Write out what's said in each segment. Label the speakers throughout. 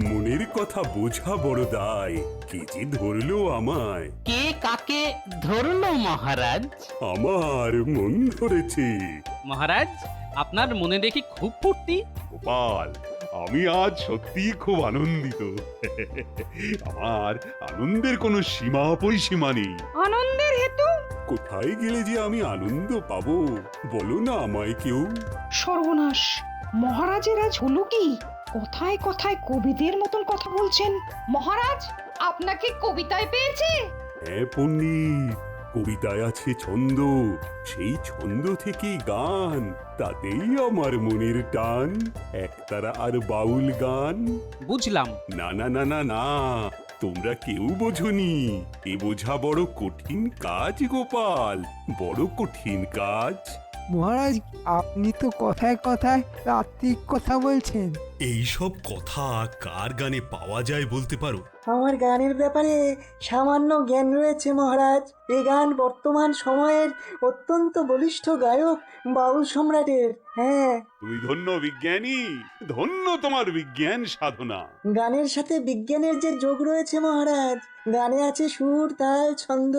Speaker 1: মনের কথা বোঝা বড় দায়, কে যে ধরলো আমায়।
Speaker 2: কে কাকে ধরলো মহারাজ?
Speaker 1: আমার মন ধরেছে।
Speaker 2: মহারাজ, আপনার মনে দেখি খুব ফুর্তি।
Speaker 3: গোপাল, আমি আজ সত্যি খুব আনন্দিত। আমার আনন্দের কোনো সীমা পরিসীমা নেই।
Speaker 4: আনন্দের হেতু?
Speaker 1: কোথায় গেলে যে আমি আনন্দ পাবো, বলো না আমায় কেউ।
Speaker 4: সর্বনাশ, মহারাজের আজ হলো কি? কথায় কথায় কবিদের মতন কথা বলছেন। মহারাজ, আপনাকে কবিতায় পেয়েছে?
Speaker 1: হ্যাঁ পণ্ডিত, কবিতায় আছে ছন্দ, সেই ছন্দ থেকেই গান, তাতেই আমার মনের টান। একতারা আর বাউল গান।
Speaker 2: বুঝলাম।
Speaker 1: না না না না না, তোমরা কেউ বোঝনি। এ বোঝা বড় কঠিন কাজ গোপাল, বড় কঠিন কাজ।
Speaker 5: মহারাজ, আপনি তো কথায় কথায় তাত্ত্বিক কথা বলছেন।
Speaker 6: এই সব কথা কার গানে পাওয়া যায় বলতে পারো?
Speaker 7: আমার গানের ব্যাপারে সামান্য জ্ঞান রয়েছে মহারাজ। এ গান বর্তমান সময়ের অত্যন্ত বলিষ্ঠ গায়ক বাউল সম্রাটের। হ্যাঁ,
Speaker 3: তুমি ধন্য বিজ্ঞানী, ধন্য তোমার বিজ্ঞান সাধনা।
Speaker 7: গানের সাথে বিজ্ঞানের যে যোগ রয়েছে মহারাজ। গানে আছে সুর, তাল, ছন্দ,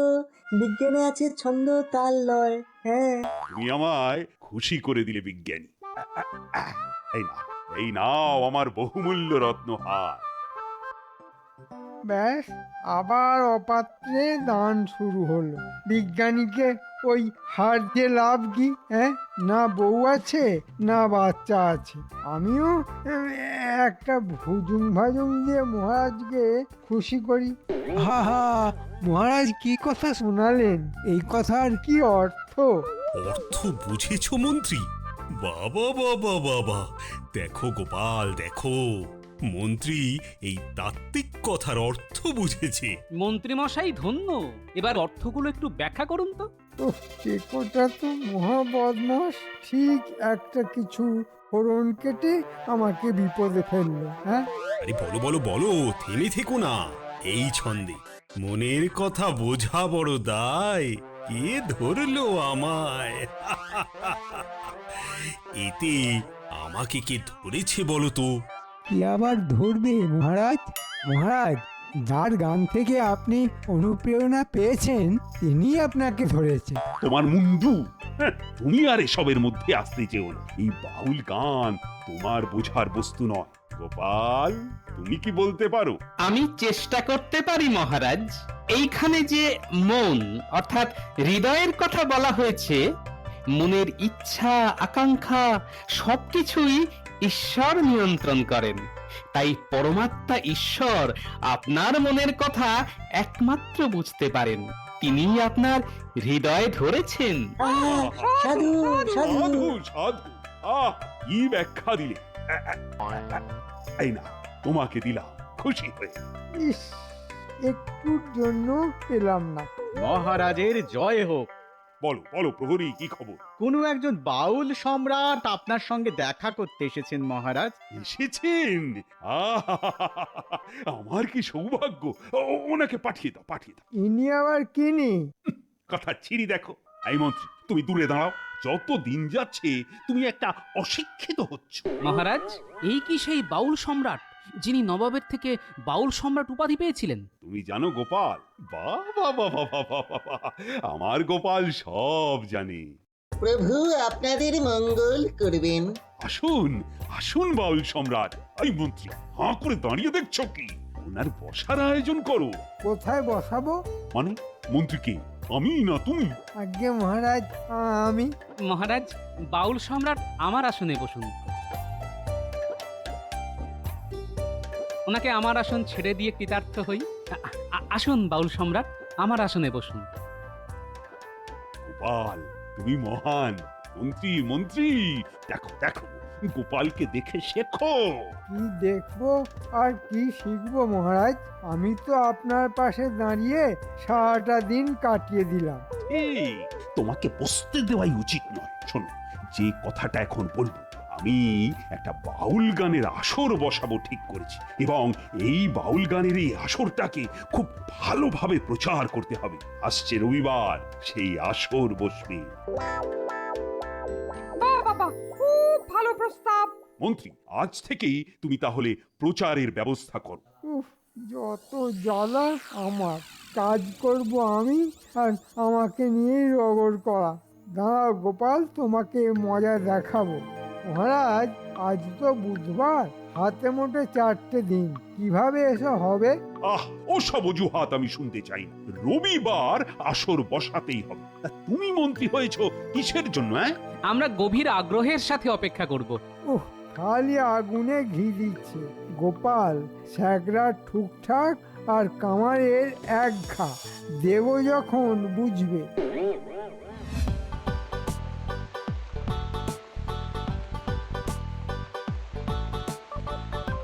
Speaker 7: বিজ্ঞানে আছে ছন্দ, তাল, লয়। হ্যাঁ,
Speaker 3: তুমি আমায় খুশি করে দিলে বিজ্ঞানী। এই নাও, এই নাও আমার বহুমূল্য রত্নহার।
Speaker 5: ব্যাস, আবার অপাত্রে দান শুরু হলো। বিজ্ঞানীকে ওই হার যে লাভ কি? হ্যাঁ, না বউ আছে না বাচ্চা আছে। আমিও একটা ভুজুং ভাজুং দিয়ে মহারাজকে খুশি করি। হা হা, মহারাজ কি কথা শোনালেন? এই কথার কি অর্থ?
Speaker 6: অর্থ বুঝেছো মন্ত্রী? বাবা বাবা বাবা, দেখো গোপাল দেখো, মন্ত্রী এই তাত্ত্বিক কথার অর্থ বুঝেছে।
Speaker 2: মন্ত্রীমশাই ধন্য। এবার অর্থগুলো একটু ব্যাখ্যা করুন তো।
Speaker 5: টেকোটা তো মহা বদমাস, ঠিক একটা কিছু ফোড়ন কেটে আমাকে বিপদে ফেললো। হ্যাঁ,
Speaker 6: আরে বলো বলো বলো, থেমে থেকো না। এই ছন্দে মনের কথা বোঝা বড় দায়, কে ধরলো আমায়? এতে আমাকে কে ধরেছে বলো তো?
Speaker 5: কি আবার ধরবে মহারাজ? মহারাজ, যার গান থেকে আপনি অনুপ্রেরণা পেয়েছেন তিনি আপনাকে ধরেছে।
Speaker 3: তোমার মুন্ডু, হ্যাঁ, তুমি আর এসবের মধ্যে আসতে চেও না। এই বাউল গান তোমার বোঝার বস্তু নয়। গোপাল, তুমি কি বলতে পারো?
Speaker 2: আমি চেষ্টা করতে পারি মহারাজ। এইখানে যে মন অর্থাৎ হৃদয়ের কথা বলা হয়েছে, মনের ইচ্ছা আকাঙ্ক্ষা সবকিছুই ঈশ্বর নিয়ন্ত্রণ করেন। তাই পরমাত্মা ঈশ্বর আপনার মনের কথা একমাত্র বুঝতে পারেন। তিনি আপনার হৃদয় ধরেছেন।
Speaker 7: আহ, সাধু সাধু।
Speaker 3: সাধু সাধু, আহ কি ব্যাখ্যা দিলে। এই না, তোমাকে দিলাম খুশি হয়ে।
Speaker 5: ইস, একটুর জন্য পেলাম না।
Speaker 8: মহারাজের জয় হোক।
Speaker 3: বলো বলো প্রহরী, কি খবর?
Speaker 8: কোনো একজন বাউল সম্রাট আপনার সঙ্গে দেখা করতে এসেছেন মহারাজ।
Speaker 3: এসেছেন? আমার কি সৌভাগ্য। ওনাকে পাঠিয়ে দাও, পাঠিয়ে দাও।
Speaker 5: ইনি আবার কিনি?
Speaker 3: কথা ছিড়ি দেখো। এই মন্ত্রী, তুমি দূরে দাঁড়াও। যত দিন যাচ্ছে তুমি একটা অশিক্ষিত হচ্ছ।
Speaker 2: মহারাজ, এই কি সেই বাউল সম্রাট যিনি নবাবের থেকে বাউল সম্রাট উপাধি পেয়েছিলেন?
Speaker 3: তুমি জানো গোপাল? বাবা বাবা বাবা বাবা, আমার গোপাল সব জানে।
Speaker 7: প্রভু আপনাদের মঙ্গল করবেন।
Speaker 3: আসুন আসুন বাউল সম্রাট। এই মন্ত্রী, হাঁ করে দাঁড়িয়ে দেখছো কি? ওনার বসার আয়োজন করো।
Speaker 5: কোথায় বসাবো?
Speaker 3: মানে মন্ত্রীকে আমি না তুমি?
Speaker 5: আজ্ঞে মহারাজ, আমি।
Speaker 2: মহারাজ, বাউল সম্রাট আমার আসনে বসুন। ওনাকে আমার আসন ছেড়ে দিয়ে কৃতার্থ হই। আসুন বাউল সম্রাট, আমার আসনে বসুন।
Speaker 3: গোপাল, তুমি মহান। মন্ত্রী মন্ত্রী, দেখো দেখো, গোপালকে দেখে শেখো।
Speaker 5: কি দেখবো আর কি শিখবো মহারাজ? আমি তো আপনার পাশে দাঁড়িয়ে সারাটা দিন কাটিয়ে দিলাম।
Speaker 3: এই, তোমাকে বসতে দেওয়াই উচিত নয়। শোনো, যে কথাটা এখন বলবো, আমি একটা বাউল গানের আসর বসাবো ঠিক করেছি, এবং এই বাউল গানের এই আসরটাকে খুব ভালোভাবে প্রচার করতে হবে। আসছে রবিবার সেই আসর বসবে।
Speaker 4: বাবা বাবা খুব ভালো প্রস্তাব।
Speaker 3: মন্ত্রী, আজ থেকেই তুমি তাহলে প্রচারের ব্যবস্থা করো।
Speaker 5: উফ, যত জ্বালা আমার। কাজ করব আমি, আর আমাকে নিয়েই রগড় করা। দাঁড়াও গোপাল, তোমাকে মজা দেখাবো। মহারাজ, আজ তো বুধবার, হাতে মোটে 4টে দিন, কিভাবে এসব হবে?
Speaker 3: আহ, ওসব অজুহাত আমি শুনতে চাই না। রবিবার আসর বসাতেই হবে। তা তুমি মন্ত্রী হয়েছো কিসের জন্য?
Speaker 2: আমরা গভীর আগ্রহের সাথে অপেক্ষা করব।
Speaker 5: উহ, খালি আগুনে ঘি দিচ্ছে। গোপাল, স্যাকরা ঠুকঠাক আর কামারের এক ঘা দেব যখন বুঝবে।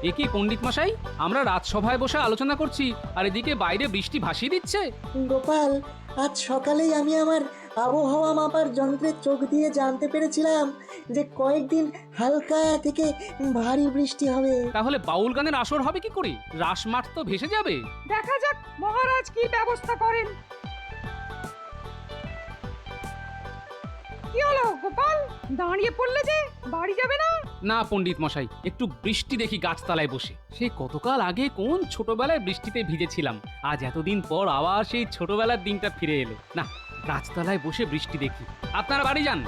Speaker 2: এ কি পণ্ডিত মশাই, আমরা রাজসভায় বসে আলোচনা করছি আর এদিকে বাইরে বৃষ্টি ভাসিয়ে দিচ্ছে।
Speaker 7: গোপাল, আজ সকালেই আমি আমার আবহাওয়া মাপার যন্ত্রের চোখ দিয়ে জানতে পেরেছিলাম যে কয়েকদিন হালকা থেকে ভারী বৃষ্টি হবে।
Speaker 2: তাহলে বাউল গানের আসর হবে কি করে? রাসমাঠ তো ভেসে যাবে।
Speaker 4: দেখা যাক মহারাজ কি ব্যবস্থা করেন। কি হলো গোপাল, দাঁড়িয়ে পড়লে যে, বাড়ি যাবে না?
Speaker 2: না পণ্ডিত মশাই, একটু বৃষ্টি দেখি গাছতলায় বসে। সেই কতকাল আগে কোন ছোটবেলায় বৃষ্টিতে ভিজেছিলাম, আজ এতদিন পর আবার সেই ছোটবেলার দিনটা ফিরে এলো। না, গাছতলায় বসে বৃষ্টি দেখি। আপনারা বাড়ি যান।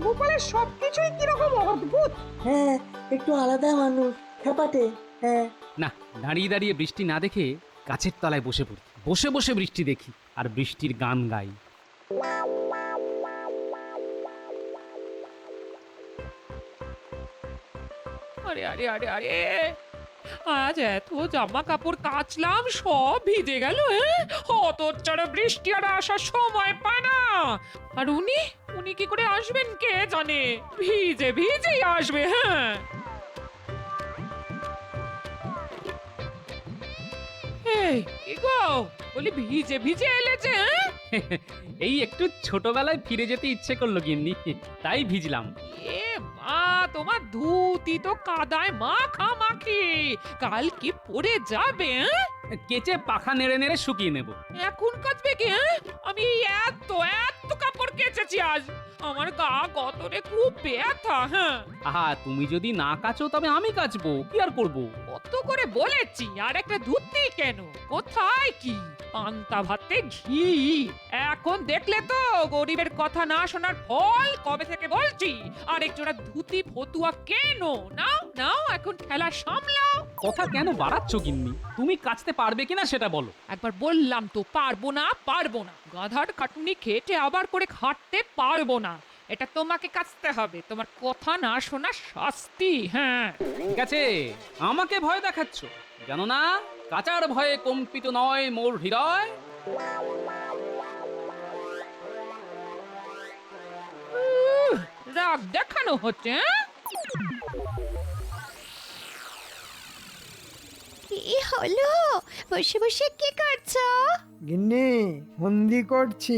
Speaker 4: গোপালের সবকিছুই কিরকম অদ্ভুত।
Speaker 7: হ্যাঁ, একটু আলাদা মানুষ, খেপাটে। হ্যাঁ,
Speaker 2: না, দাঁড়িয়ে দাঁড়িয়ে বৃষ্টি না দেখে গাছের তলায় বসে পড়ি, বসে বসে বৃষ্টি দেখি আর বৃষ্টির গান গাই।
Speaker 9: আরে আরে আরে আরে, আজ এত জামা কাপড় কাচলাম, সব ভিজে গেল। হতচ্ছাড়া বৃষ্টি আর আসার সময় পায় না। আর উনি উনি কি করে আসবেন কে জানে, ভিজে ভিজেই আসবে। হ্যাঁ, এই কি গো, বলি ভিজে ভিজে এলে যে?
Speaker 2: এই একটু ছোটবেলায় ফিরে যেতে ইচ্ছে করলো গিন্নি, তাই ভিজলাম।
Speaker 9: এ মা, তোমার ধুতি তো কাদায় মাখামাখি, কাল কি পরে যাবে?
Speaker 2: কেচে পাখা নেড়ে নেড়ে শুকিয়ে নেব।
Speaker 9: এখন কাচবে কি? আমি এত এত কাপড় কেচেছি আজ, আমার গা গতরে খুব ব্যথা। হ্যাঁ,
Speaker 2: আহা, তুমি যদি না কাচো তবে আমি কাচবো, কি আর করব।
Speaker 9: কত করে বলেছি, আর একটা ধুতি কেন? কোথায় কি পান্তা ভাতে ঘি? এখন দেখলে তো গরিবের কথা না শোনার ফল। কবে থেকে বলছি আর একজোড়া ধুতি ফতুয়া কেন? নাও নাও, এখন খেলা সামলাও।
Speaker 2: কথা কেন বাড়াচ্ছ গিন্নি? তুমি কাচতে পারবে কিনা সেটা বলো।
Speaker 9: একবার বললাম তো পারবো না পারবো না, গাধার খাটুনি খেটে আবার করে খাটতে পারবো না। এটা তোমাকে কাচতে হবে, তোমার কথা না শোনা শাস্তি। হ্যাঁ,
Speaker 2: ঠিক আছে, আমাকে ভয় দেখাচ্ছ, জানো না কাচার ভয়ে কম্পিত নয় মোর হৃদয়।
Speaker 9: রাগ দেখানো হচ্ছে।
Speaker 10: কি হলো? বসে বসে কি করছো?
Speaker 5: গিন্নি, ফন্দি করছি।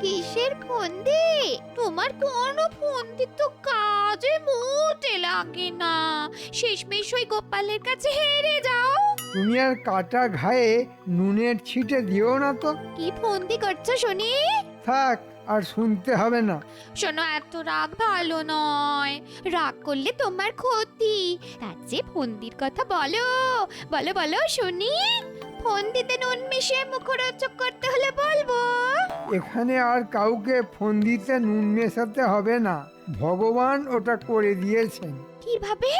Speaker 10: কিসের ফন্দি? তোমার কোনো ফন্দি তো কাজে মোটে লাগে না, শেষমেশ ওই গোপালের কাছে হেরে যাও।
Speaker 5: তুমি আর কাটা ঘায়ে নুনের ছিটে দিও না তো।
Speaker 10: কি ফন্দি করছো শুনি?
Speaker 5: থাক, আর শুনতে হবে না।
Speaker 10: শোনো, এত রাগ ভালো নয়, রাগ করলে তোমার ক্ষতি। তার চেয়ে ফন্দির কথা বলো, বলো বলো শুনি। ফন্দিতে নুন মিশিয়ে মুখরোচক করতে হলে বলবো।
Speaker 5: এখানে আর কাউকে ফন্দিতে নুন মেশাতে হবে না, ভগবান ওটা করে দিয়েছেন।
Speaker 10: কিভাবে?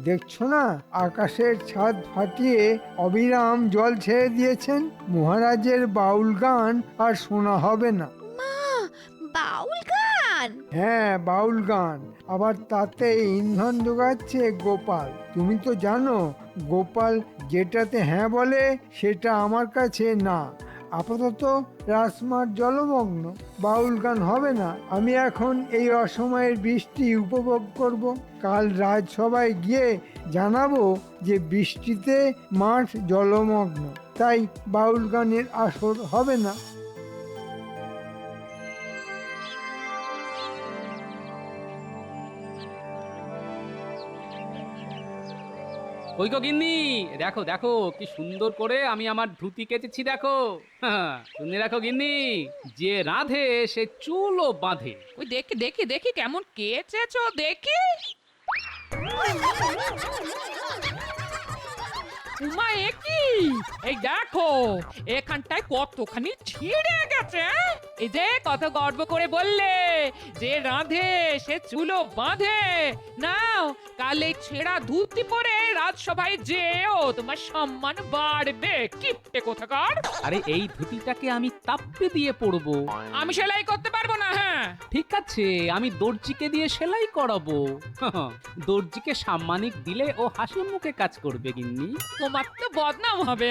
Speaker 5: দেখছো না, আকাশের ছাদ ফাটিয়ে অবিরাম জল ছেড়ে দিয়েছেন। মহারাজের বাউল গান আর শোনা হবে না।
Speaker 10: মা, বাউল গান?
Speaker 5: হ্যাঁ, বাউল গান, আবার তাতে ইন্ধন যোগাচ্ছে গোপাল। তুমি তো জানো, গোপাল যেটাতে হ্যাঁ বলে সেটা আমার কাছে না। আপাতত রাসমাঠ জলমগ্ন, বাউল গান হবে না। আমি এখন এই অসময়ের বৃষ্টি উপভোগ করব। কাল রাজসভায় গিয়ে জানাবো যে বৃষ্টিতে মাঠ জলমগ্ন, তাই বাউল গানের আসর হবে না।
Speaker 2: ওই গো গিন্নি, দেখো দেখো কি সুন্দর করে আমি আমার ধুতি কেচেছি দেখো। শুনে রাখো গিন্নি, যে রাঁধে সে চুলও বাঁধে।
Speaker 9: ওই দেখি দেখি দেখি কেমন কেচেছো দেখি। উমা একি, এই দেখো এখানটায় কতখানি ছিঁড়ে গেছে। এই যে কত গর্ব করে বললে যে রাঁধে সে চুলো বাঁধে। নাও কাল এই ছেঁড়া ধুতি পরে রাজসভায় যেও, তোমার সম্মান বাড়বে। কিপটে কোথাকার।
Speaker 2: আরে এই ধুতিটাকে আমি তাপ্পি দিয়ে পরবো।
Speaker 9: আমি সেলাই করতে পারবো না। হ্যাঁ
Speaker 2: ঠিক আছে, আমি দর্জিকে দিয়ে সেলাই করাবো। দর্জিকে সাম্মানিক দিলে ও হাসি মুখে কাজ করবে গিন্নি।
Speaker 9: তোমার তো বদনাম হবে।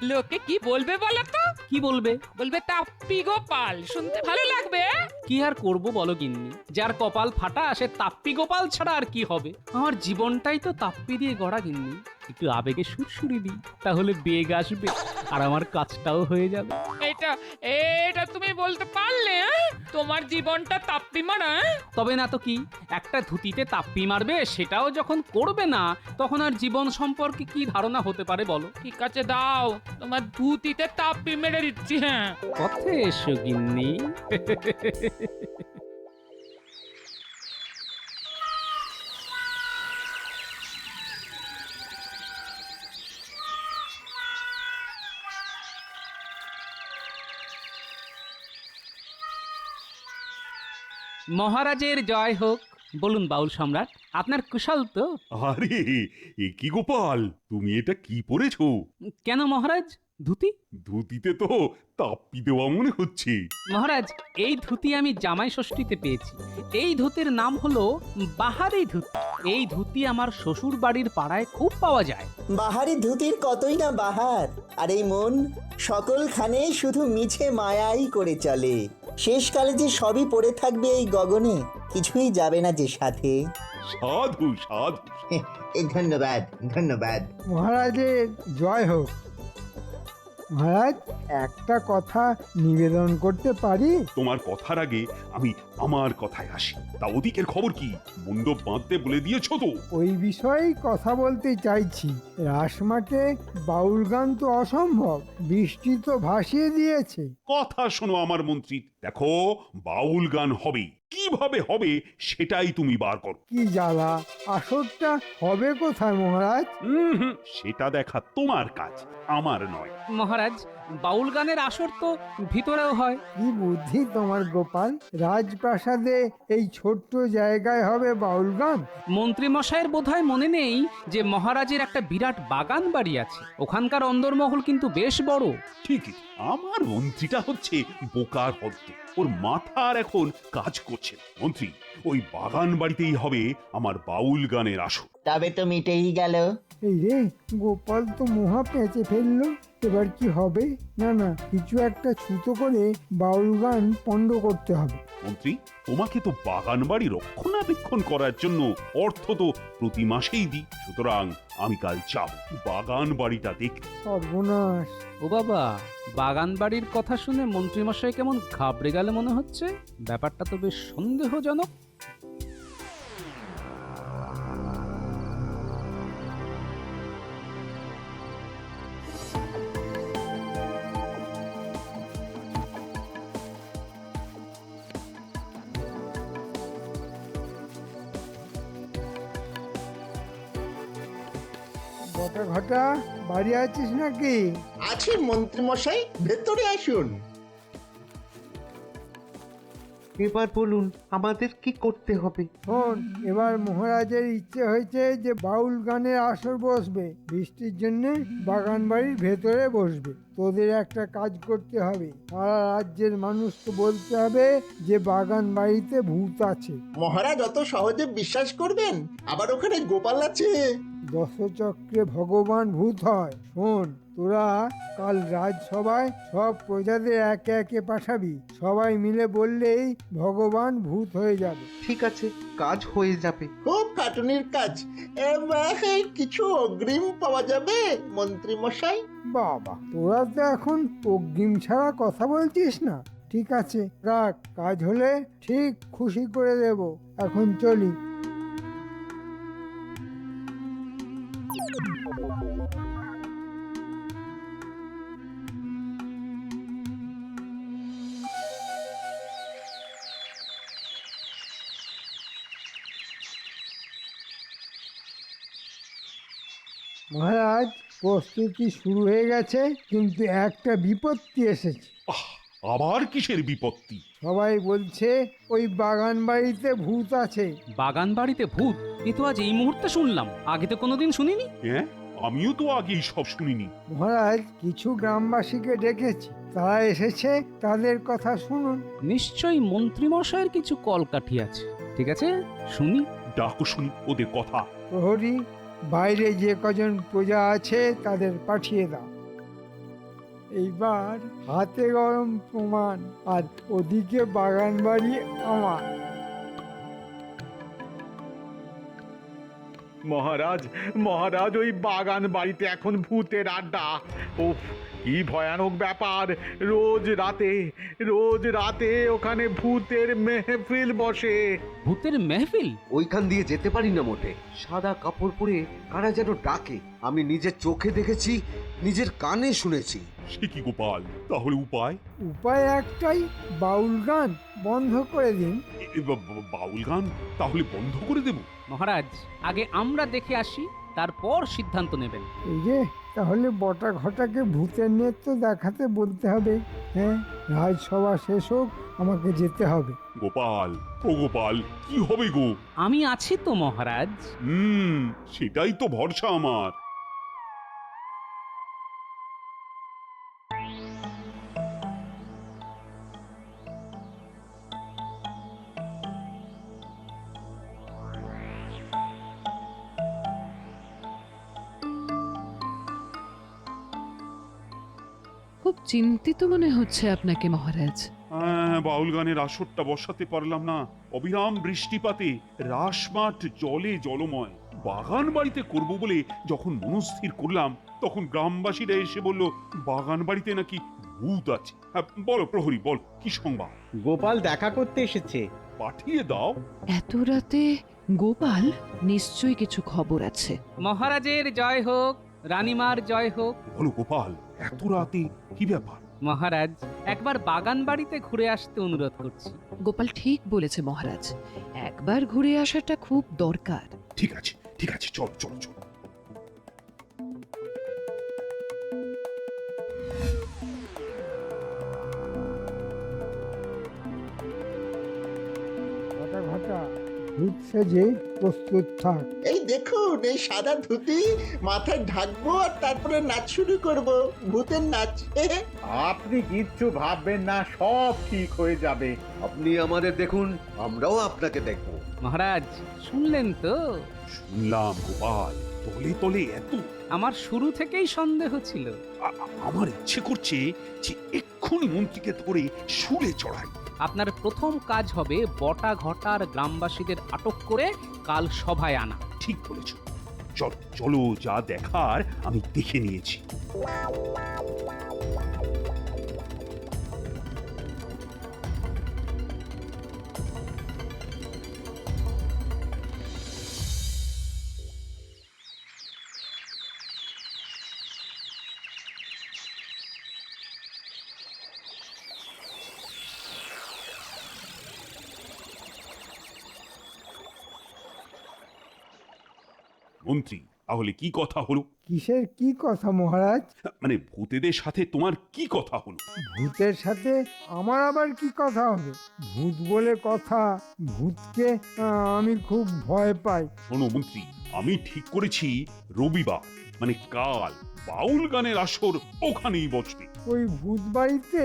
Speaker 9: লোকে কি বলবে বলো তো?
Speaker 2: কি বলবে?
Speaker 9: বলবে তাপ্পি গোপাল, শুনতে ভালো লাগবে।
Speaker 2: কি আর করব বলো গিন্নি, যার কপাল ফাটা সে তাপ্পি গোপাল ছাড়া আর কি হবে। আমার জীবনটাই তো তাপ্পি দিয়ে গড়া গিন্নি। একটু আবেগে সুরসুরি দিই, তাহলে বেগ আসবে আর আমার কাজটাও হয়ে যাবে।
Speaker 9: এটা এটা তুমি বলতে পারলে? তোমার জীবনটা তাপ্পি মারা।
Speaker 2: তবে না তো কি, একটা ধুতিতে তাপ্পি মারবে সেটাও যখন করবে না, তখন আর জীবন সম্পর্কে কি ধারণা হতে পারে বলো?
Speaker 9: ঠিক আছে দাও, তোমার ধুতিতে তাপ্পি মেরে দিচ্ছি। হ্যাঁ
Speaker 2: পথে এসো গিন্নি। মহারাজের জয় হোক। বলুন বাউল সম্রাট, আপনার কুশল তো?
Speaker 3: আরে এ কি গোপাল, তুমি এটা কি পরেছো?
Speaker 2: কেন মহারাজ, ধুতি?
Speaker 3: ধুতিতে তো তাপ্পি দেওয়া মনে হচ্ছে।
Speaker 2: মহারাজ, এই ধুতি আমি জামাই ষষ্ঠীতে পেয়েছি। এই ধুতির নাম হলো বাহারি ধুতি। এই ধুতি আমার শ্বশুর বাড়ির পাড়ায় খুব পাওয়া যায়।
Speaker 7: বাহারি ধুতির কতই না বাহার, আর এই মন সকলখানে শুধু মিছে মায়াই করে চলে। শেষকালে যে সবই পড়ে থাকবে এই গগনে, কিছুই যাবে না যে সাথে।
Speaker 3: সাধু সাধু।
Speaker 7: ধন্যবাদ ধন্যবাদ।
Speaker 5: মহারাজের জয় হোক। মহারাজ, একটা কথা নিবেদন করতে পারি?
Speaker 3: তোমার কথার আগে আমি আমার কথায় আসি। তা ওদিকের খবর কি? মণ্ডপ বাঁধতে বলে দিয়েছো তো?
Speaker 5: ওই বিষয়েই কথা বলতে চাইছি। রাসমাঠে বাউল গান তো অসম্ভব, বৃষ্টি তো ভাসিয়ে দিয়েছে।
Speaker 3: কথা শোনো আমার মন্ত্রী, দেখো বাউল গান হবে, কিভাবে হবে সেটাই তুমি বার করো।
Speaker 5: কি জ্বালা, আসরটা হবে কোথায় মহারাজ?
Speaker 3: সেটা দেখা তোমার কাজ, আমার নয়।
Speaker 2: মহারাজ, বাউল গানের আসর তো ভিতরেও হয়।
Speaker 5: কি বুদ্ধি তোমার গোপাল, রাজপ্রাসাদে এই ছোট্ট জায়গায় হবে বাউল গান?
Speaker 2: মন্ত্রী মশাইয়ের বোধহয় মনে নেই যে মহারাজের একটা বিরাট বাগান বাড়ি আছে। ওখানকার অন্দরমহল কিন্তু বেশ বড়।
Speaker 3: ঠিকই, আমার মন্ত্রীটা হচ্ছে বোকার হদ্দ, ওর মাথার এখন কাজ করছে। মন্ত্রী, ওই বাগান বাড়িতেই হবে আমার বাউল গানের আসর।
Speaker 7: তবে তো মিটেই গেল।
Speaker 5: এই রে, গোপাল তো মহা পেঁচে ফেললো। এবার কি হবে? না না, কিছু একটা ছুতো করে বাউল গান পণ্ড করতে হবে।
Speaker 3: মন্ত্রী, তোমাকে তো বাগান বাড়ি রক্ষণাবেক্ষণ করার জন্য অর্থ তো প্রতি মাসেই দিই, সুতরাং আমি কাল যাব বাগান বাড়িটা দেখতে।
Speaker 5: সর্বনাশ!
Speaker 2: ও বাবা, বাগান বাড়ির কথা শুনে মন্ত্রী মশাই কেমন ঘাবড়ে গেল মনে হচ্ছে। ব্যাপারটা তো বেশ সন্দেহজনক।
Speaker 5: ঘটা ঘটা, বাড়ি আছিস নাকি?
Speaker 11: আছি মন্ত্রী মশাই, ভেতরে আসুন। এবার বলুন আমাদের কি করতে হবে?
Speaker 5: শোন, এবার মহারাজের ইচ্ছে হয়েছে যে বাউল গানের আসর বসবে। বৃষ্টির জন্য বাগান বাড়ির ভেতরে বসবে। তোদের একটা কাজ করতে হবে, সারা রাজ্যের মানুষকে বলতে হবে যে বাগান বাড়িতে ভূত আছে।
Speaker 11: মহারাজ অত সহজে বিশ্বাস করবেন? আবার ওখানে গোপাল আছে।
Speaker 5: দশচক্রে ভগবান ভূত হয়। শোন, তোরা কাল রাজসভায় সব প্রজাদের একে একে পাঠাবি। সবাই মিলে বললেই ভগবান ভূত হয়ে যাবে।
Speaker 11: ঠিক আছে, কাজ হয়ে যাবে। খুব খাটুনির কাজ। এবার কিছু অগ্রিম পাওয়া যাবে মন্ত্রী মশাই?
Speaker 5: বাবা, তোরা তো এখন অগ্রিম ছাড়া কথা বলছিস না। ঠিক আছে, রাখ, কাজ হলে ঠিক খুশি করে দেব। এখন চলি। মহারাজ প্রস্তুতি শুরু হয়ে গেছে, কিন্তু একটা বিপত্তি এসেছে।
Speaker 3: আহ, আবার কিসের বিপত্তি?
Speaker 5: সবাই বলছে ওই বাগান বাড়িতে ভূত আছে।
Speaker 2: বাগান বাড়িতে ভূত? এ তো আজ এই মুহূর্তে শুনলাম, আগে তো কোনোদিন শুনিনি।
Speaker 3: হ্যাঁ, আমিও তো আগেই সব শুনিনি।
Speaker 5: মহারাজ কিছু গ্রামবাসীকে ডেকেছি, তারা এসেছে, তাদের কথা শুনুন।
Speaker 2: নিশ্চয়ই মন্ত্রীমশাইয়ের কিছু কলকাঠি আছে। ঠিক আছে, শুনি।
Speaker 3: ডাকো শুনি ওদের কথা।
Speaker 5: প্রহরী, বাইরে যে কজন প্রজা আছে তাদের পাঠিয়ে দাও। এইবার হাতে গরম প্রমাণ, আর ওদিকে বাগান বাড়ি আমার।
Speaker 8: মহারাজ, মহারাজ, ওই বাগান বাড়িতে এখন ভূতের আড্ডা। উফ, কি ভয়ানক ব্যাপার! রোজ রাতে ওখানে ভূতের মেহফিল বসে।
Speaker 2: ভূতের মেহফিল?
Speaker 12: ওইখান দিয়ে যেতে পারি না মোটে। সাদা কাপড় পরে কারা যেন ডাকে। আমি নিজের চোখে দেখেছি, নিজের কানে শুনেছি।
Speaker 3: সে কি গোপাল, তাহলে উপায়?
Speaker 5: উপায় একটাই, বাউল গান বন্ধ করে দিন।
Speaker 3: বাউল গান তাহলে বন্ধ করে দেব?
Speaker 2: মহারাজ, আগে আমরা দেখে আসি, তারপর সিদ্ধান্ত নেবেন।
Speaker 5: এই যে, তাহলে বটা ঘটাকে ভূতের নেত্র দেখাতে বলতে হবে। হ্যাঁ, রাজসভা শেষ হোক, আমাকে যেতে হবে।
Speaker 3: গোপাল, ও গোপাল, কি হবে গো?
Speaker 2: আমি আছি তো মহারাজ।
Speaker 3: সেটাই তো ভরসা আমার।
Speaker 13: খুব চিন্তিত মনে হচ্ছে আপনাকে মহারাজ।
Speaker 3: বাউল গানের আসরটা বসাতে পারলাম না। অবিরাম বৃষ্টিপাতে রাসমাঠ জলে জলময়। বাগান বাড়িতে করব বলে যখন মনস্থির করলাম, তখন গ্রামবাসীরা এসে বলল বাগান বাড়িতে নাকি ভূত আছে। বলো প্রহরী, বল কি সংবাদ?
Speaker 8: গোপাল দেখা করতে এসেছে।
Speaker 3: পাঠিয়ে দাও।
Speaker 13: এত রাতে গোপাল? নিশ্চয়ই কিছু খবর আছে।
Speaker 2: মহারাজের জয় হোক, রানীমার জয় হোক।
Speaker 3: বলো গোপাল, এত রাতে কি ব্যাপার?
Speaker 2: মহারাজ, একবার বাগান বাড়িতে ঘুরে আসতে অনুরোধ করছি।
Speaker 13: গোপাল ঠিক বলেছে মহারাজ, একবার ঘুরে আসাটা খুব দরকার।
Speaker 3: ঠিক আছে, ঠিক আছে, চল চল চল।
Speaker 5: ঘটা ঘটা, ভূত সেজে প্রস্তুত থাক।
Speaker 11: এই দেখুন, এই সাদা ধুতি মাথায় ঢাকবো আর তারপরে নাচ শুরু করব, ভূতের নাচ।
Speaker 8: আপনি কিচ্ছু ভাববেন না, সব ঠিক হয়ে যাবে।
Speaker 12: আপনি আমাদের দেখুন, আমরাও আপনাকে দেখব।
Speaker 2: মহারাজ, শুনলেন তো?
Speaker 3: শুনলাম গোপাল, তলে তলে এত।
Speaker 2: আমার শুরু থেকেই সন্দেহ ছিল।
Speaker 3: আমার ইচ্ছে করছে যে এক্ষুনি মন্ত্রীকে ধরে শুলে চড়াই।
Speaker 2: আপনার প্রথম কাজ হবে বটা ঘটার গ্রামবাসীদের আটক করে কাল সভায় আনা।
Speaker 3: ঠিক বলেছ। চল চলো, যা দেখার আমি দেখে নিয়েছি। মন্ত্রী, তাহলে কি কথা হলো?
Speaker 5: কিসের কি কথা মহারাজ?
Speaker 3: মানে ভূতেদের সাথে তোমার কি কথা হলো?
Speaker 5: ভূতের সাথে আমার আবার কি কথা হবে? ভূত বলে কথা, ভূতকে আমি খুব ভয় পাই।
Speaker 3: শোনো মন্ত্রী, আমি ঠিক করেছি রবিবার মানে কাল বাউল গানের আসর ওখানেই বসবে।
Speaker 5: ওই ভূত বাড়িতে?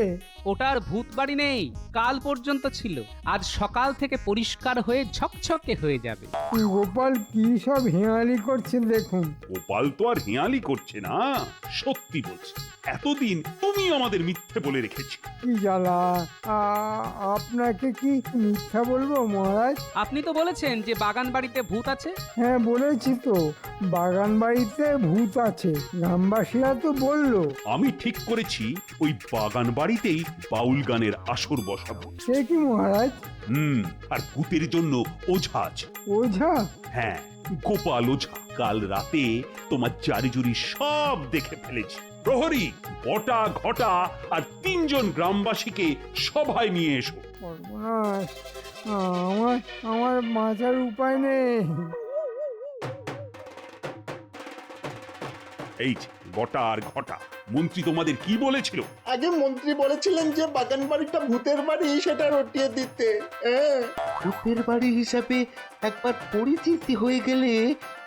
Speaker 2: ওটার ভূত বাড়ি নেই, কাল পর্যন্ত ছিল, আজ সকাল থেকে পরিষ্কার হয়ে ঝকঝকে হয়ে যাবে।
Speaker 5: গোপাল কি সব হেঁয়ালি করছে দেখুন।
Speaker 3: গোপাল তো আর হেঁয়ালি করছে না, সত্যি বলছে। এতদিন তুমি আমাদের মিথ্যে বলে রেখেছি।
Speaker 5: কি জ্বালা! আপনাকে কি মিথ্যা বলবো মহারাজ?
Speaker 2: আপনি তো বলেছেন যে বাগান বাড়িতে ভূত আছে।
Speaker 5: হ্যাঁ বলেছি তো, বাগান বাড়িতে ভূত আছে, গ্রামবাসীরা তো বললো।
Speaker 3: আমি ঠিক করেছি ওই বাগান বাড়িতেই বাউল গানের আসর বসাবো।
Speaker 5: সে কি মহারাজ?
Speaker 3: আর ভূতের জন্য ওঝা আছে।
Speaker 5: ওঝা?
Speaker 3: হ্যাঁ, গোপাল ওঝা। কাল রাতে তোমার জারিজুরি সব দেখে ফেলেছি। প্রহরী, বটা ঘটা আর 3 জন গ্রামবাসীকে সভায় নিয়ে এসো।
Speaker 5: সর্বনাশ, আমার বাঁচার উপায় নেই।
Speaker 3: এই যে বটা আর ঘটা, মন্ত্রী তোমাদের কি বলেছিল?
Speaker 11: আগে মন্ত্রী বলেছিলেন যে বাগান বাড়িটা ভূতের বাড়ি, সেটা রটিয়ে দিতে। হ্যাঁ,
Speaker 12: ভূতের বাড়ি হিসাবে একবার পরিচিতি হয়ে গেলে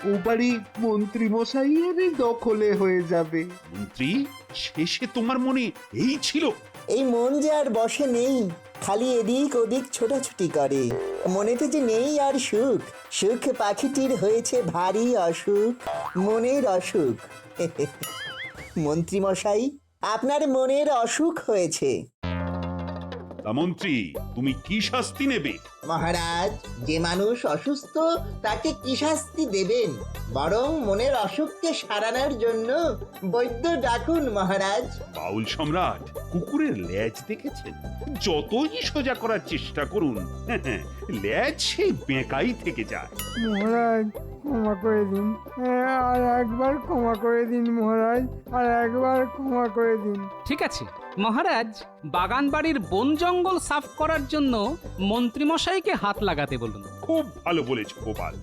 Speaker 12: ও বাড়ি মন্ত্রী মশাইয়ের দখলে হয়ে যাবে।
Speaker 3: মন্ত্রী, শেষে তোমার মনে এই ছিল?
Speaker 7: এই মন যে আর বসে নেই, খালি এদিক ওদিক ছোটাছুটি করে। মনেতে যে নেই আর সুখ, সুখ পাখিটির হয়েছে ভারী অসুখ, মনের অসুখ। মন্ত্রী মশাই, আপনার মনের অসুখ হয়েছে।
Speaker 3: তা মন্ত্রী, তুমি কি শাস্তি নেবে?
Speaker 7: মহারাজ, যে মানুষ অসুস্থ তাকে কি শাস্তি দেবেন? বরং মনের অসুখকে সারানোর জন্য বৈদ্য ডাকুন মহারাজ।
Speaker 3: বাউল সম্রাট, কুকুরের লেজ দেখেছেন? যতই সোজা করার চেষ্টা করুন, লেজ সেই বেঁকাই থেকে যায়।
Speaker 5: মহারাজ ক্ষমা করে দিন, আর একবার ক্ষমা করে দিন মহারাজ, আর একবার ক্ষমা করে দিন।
Speaker 2: ঠিক আছে মহারাজ, বাগান বাড়ির বন জঙ্গল সাফ করার জন্য মন্ত্রীমশাইকে হাত লাগাতে বলুন।
Speaker 3: খুব ভালো বলেছ গোপাল।